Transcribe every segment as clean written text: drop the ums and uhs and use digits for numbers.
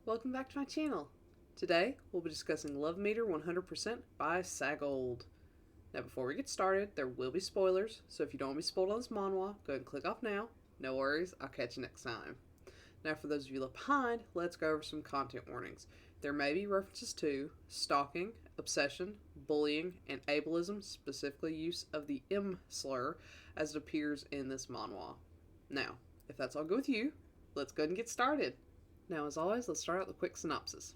Welcome back to my channel. Today, we'll be discussing Love Meter 100% by Sagold. Now before we get started, there will be spoilers, so if you don't want to be spoiled on this manhwa, go ahead and click off now. No worries, I'll catch you next time. Now for those of you left behind, let's go over some content warnings. There may be references to stalking, obsession, bullying, and ableism, specifically use of the M slur as it appears in this manhwa. Now, if that's all good with you, let's go ahead and get started. Now, as always, let's start out with a quick synopsis.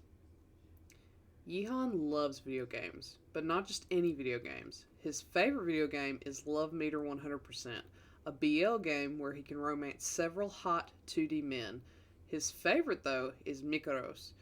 Yehan loves video games, but not just any video games. His favorite video game is Love Meter 100%, a BL game where he can romance several hot 2D men. His favorite, though, is Mikaros.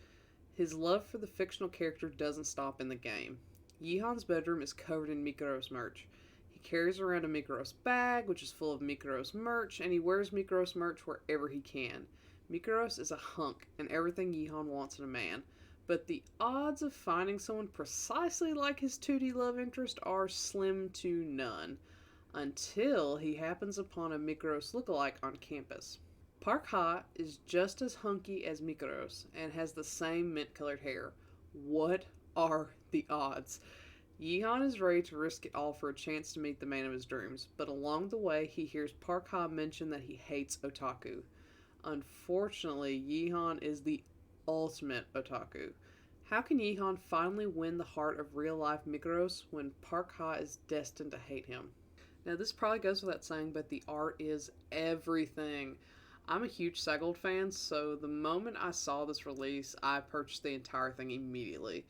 His love for the fictional character doesn't stop in the game. Yehan's bedroom is covered in Mikaros merch. He carries around a Mikaros bag, which is full of Mikaros merch, and he wears Mikaros merch wherever he can. Mikaros is a hunk and everything Yehan wants in a man, but the odds of finding someone precisely like his 2D love interest are slim to none, until he happens upon a Mikaros lookalike on campus. Park Ha is just as hunky as Mikaros and has the same mint-colored hair. What are the odds? Yehan is ready to risk it all for a chance to meet the man of his dreams, but along the way he hears Park Ha mention that he hates otaku. Unfortunately, Yehan is the ultimate otaku. How can Yehan finally win the heart of real-life Mikaros when Park Ha is destined to hate him? Now, this probably goes without saying, but the art is everything. I'm a huge Sagold fan, so the moment I saw this release, I purchased the entire thing immediately.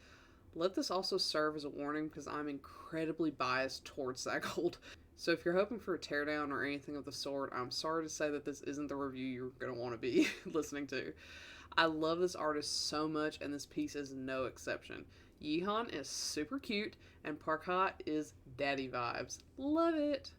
Let this also serve as a warning because I'm incredibly biased towards Sagold. So if you're hoping for a teardown or anything of the sort, I'm sorry to say that this isn't the review you're going to want to be listening to. I love this artist so much, and this piece is no exception. Yehan is super cute, and Park Ha is daddy vibes. Love it!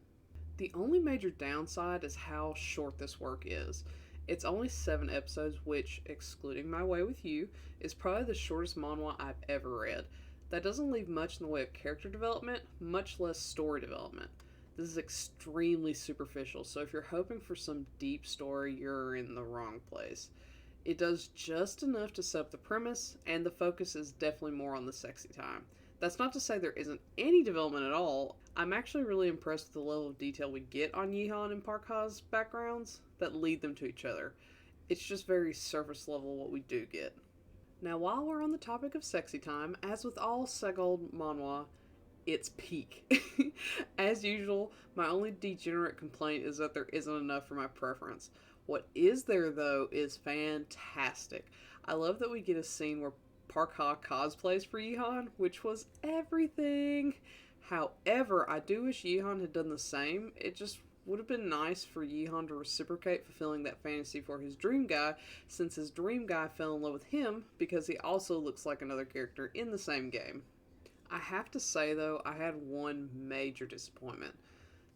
The only major downside is how short this work is. It's only 7 episodes, which, excluding My Way With You, is probably the shortest manhwa I've ever read. That doesn't leave much in the way of character development, much less story development. This is extremely superficial, so if you're hoping for some deep story, you're in the wrong place. It does just enough to set up the premise, and the focus is definitely more on the sexy time. That's not to say there isn't any development at all. I'm actually really impressed with the level of detail we get on Yehan and Park Ha's backgrounds that lead them to each other. It's just very surface level what we do get. Now, while we're on the topic of sexy time, as with all Sagold manhwa, it's peak. As usual, my only degenerate complaint is that there isn't enough for my preference. What is there, though, is fantastic. I love that we get a scene where Park Ha cosplays for Yehan, which was everything. However, I do wish Yehan had done the same. It just would have been nice for Yehan to reciprocate fulfilling that fantasy for his dream guy, since his dream guy fell in love with him because he also looks like another character in the same game. I have to say, though, I had one major disappointment.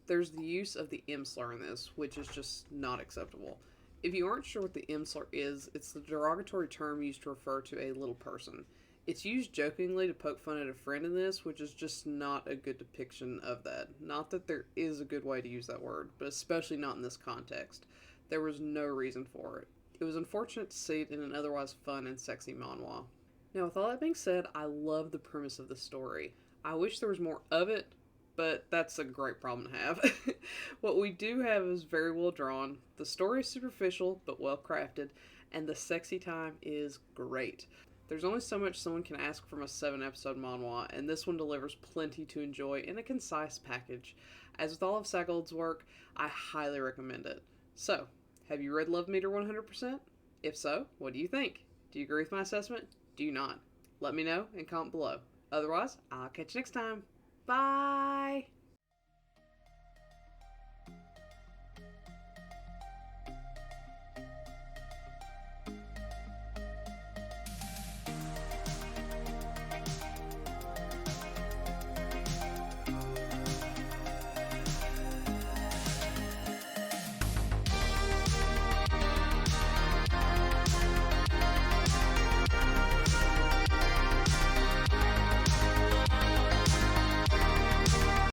There's the use of the M slur in this, which is just not acceptable. If you aren't sure what the M slur is, it's the derogatory term used to refer to a little person. It's used jokingly to poke fun at a friend in this, which is just not a good depiction of that. Not that there is a good way to use that word, but especially not in this context. There was no reason for it. It was unfortunate to see it in an otherwise fun and sexy manhwa. Now, with all that being said, I love the premise of the story. I wish there was more of it, but that's a great problem to have. What we do have is very well drawn, the story is superficial but well crafted, and the sexy time is great. There's only so much someone can ask from a 7-episode manhwa, and this one delivers plenty to enjoy in a concise package. As with all of Sagold's work, I highly recommend it. So, have you read Love Meter 100%? If so, what do you think? Do you agree with my assessment? Do you not? Let me know and comment below. Otherwise, I'll catch you next time. Bye!